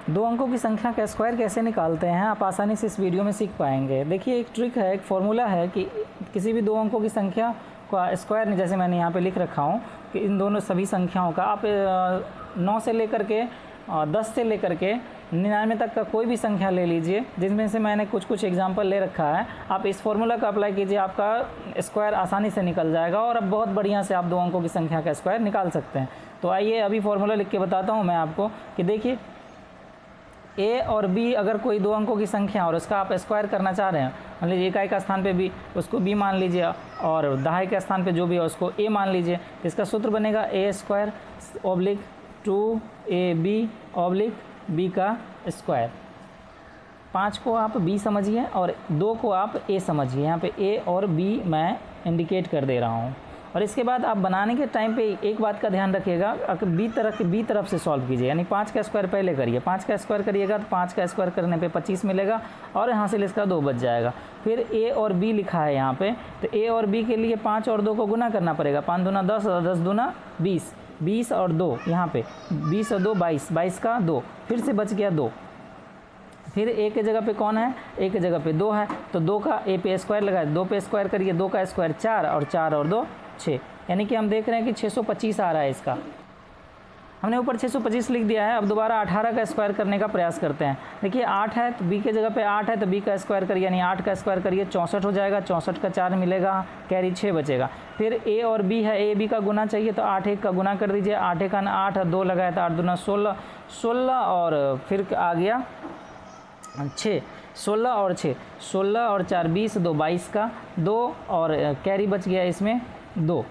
दो अंकों की संख्या का स्क्वायर कैसे निकालते हैं आप आसानी से इस वीडियो में सीख पाएंगे। देखिए एक ट्रिक है, एक फॉर्मूला है कि किसी भी दो अंकों की संख्या का स्क्वायर, जैसे मैंने यहाँ पे लिख रखा हूँ कि इन दोनों सभी संख्याओं का आप 9 से लेकर के 10 से लेकर के 99 तक का कोई भी संख्या ले लीजिए, जिसमें से मैंने कुछ एग्जाम्पल ले रखा है। आप इस फॉर्मूला का अप्लाई कीजिए, आपका स्क्वायर आसानी से निकल जाएगा और अब बहुत बढ़िया से आप दो अंकों की संख्या का स्क्वायर निकाल सकते हैं। तो आइए अभी फॉर्मूला लिख के बताता हूँ मैं आपको कि देखिए ए और बी अगर कोई दो अंकों की संख्या और उसका आप स्क्वायर करना चाह रहे हैं, मान लीजिए इकाई का स्थान पे बी, उसको बी मान लीजिए और दहाई के स्थान पे जो भी है उसको ए मान लीजिए। इसका सूत्र बनेगा A square oblique 2ab oblique B का स्क्वायर। 5 को आप बी समझिए और 2 को आप ए समझिए। यहाँ पे ए और बी मैं इंडिकेट कर दे रहा हूँ। और इसके बाद आप बनाने के टाइम पे एक बात का ध्यान रखिएगा, अगर बी तरफ से सॉल्व कीजिए, यानी 5 का स्क्वायर पहले करिए। 5 का स्क्वायर करिएगा तो 5 का स्क्वायर करने पे 25 मिलेगा और यहाँ से इसका 2 बच जाएगा। फिर ए और बी लिखा है यहाँ पे, तो ए और बी के लिए 5 और 2 को गुना करना पड़ेगा। 5 दूना 10 और 10 दूना 20, 20 और 2 यहाँ पे 20 और 2 22, 22 का 2, फिर से बच गया 2। फिर ए के जगह पे कौन है, ए के जगह पे 2 है, तो 2 का ए पे स्क्वायर लगाए, 2 पे स्क्वायर करिए, 2 का स्क्वायर 4 और 4 और 2 6, यानी कि हम देख रहे हैं कि 625 आ रहा है इसका। हमने ऊपर 625 लिख दिया है। अब दोबारा 18 का स्क्वायर करने का प्रयास करते हैं। देखिए 8 है तो बी के जगह पे 8 है तो बी का स्क्वायर करिए, यानी 8 का स्क्वायर करिए 64 हो जाएगा। 64 का 4 मिलेगा, कैरी 6 बचेगा। फिर ए और बी है, ए बी का गुना चाहिए तो 8 1 का गुना कर दीजिए। 8 1 8 और 2 लगाया था 8 दूना 16, 16 और फिर आ गया 6, 16 और 6, 16 और 4 20, 2 22 का 2 और कैरी बच गया इसमें 2।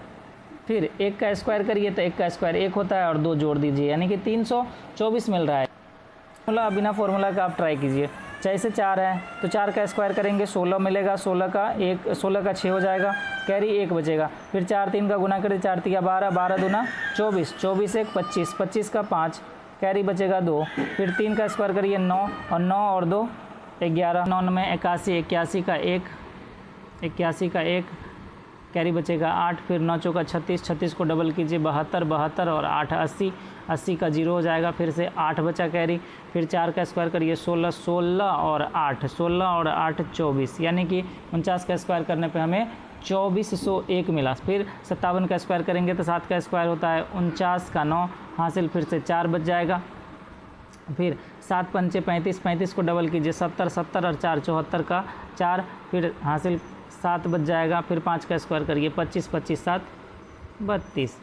फिर 1 का स्क्वायर करिए तो 1 का स्क्वायर 1 होता है और 2 जोड़ दीजिए, यानी कि 324 मिल रहा है। फॉर्मूला बिना फॉर्मूला का आप ट्राई कीजिए। जैसे 4 है तो 4 का स्क्वायर करेंगे 16 मिलेगा, 16 का 6 हो जाएगा, कैरी 1 बचेगा। फिर 4 3 का गुना करिए, 4 3 12, 12 दूना 24, 24 1 25, 25 का 5, कैरी बचेगा 2। फिर 3 का स्क्वायर करिए 9 और 9 और 2 11, 9 में 81, 81 का 1, 81 का 1, कैरी बचेगा 8। फिर 9 चौका 36, 36 को डबल कीजिए 72, 72 और 8 80, 80 का 0 हो जाएगा। फिर से 8 बचा कैरी। फिर 4 का स्क्वायर करिए 16, 16 और 8, 16 और 8 24, यानी कि 49 का स्क्वायर करने पे हमें 2401 मिला। फिर 57 का स्क्वायर करेंगे तो 7 का स्क्वायर होता है 49 का 9 हासिल, फिर से 4 बच जाएगा। फिर 7 पंचे 35, 35 को डबल कीजिए 70, 70 और 4 74 का 4, फिर हासिल 7 बच जाएगा। फिर 5 का स्क्वायर करिए 25, 25 7 32।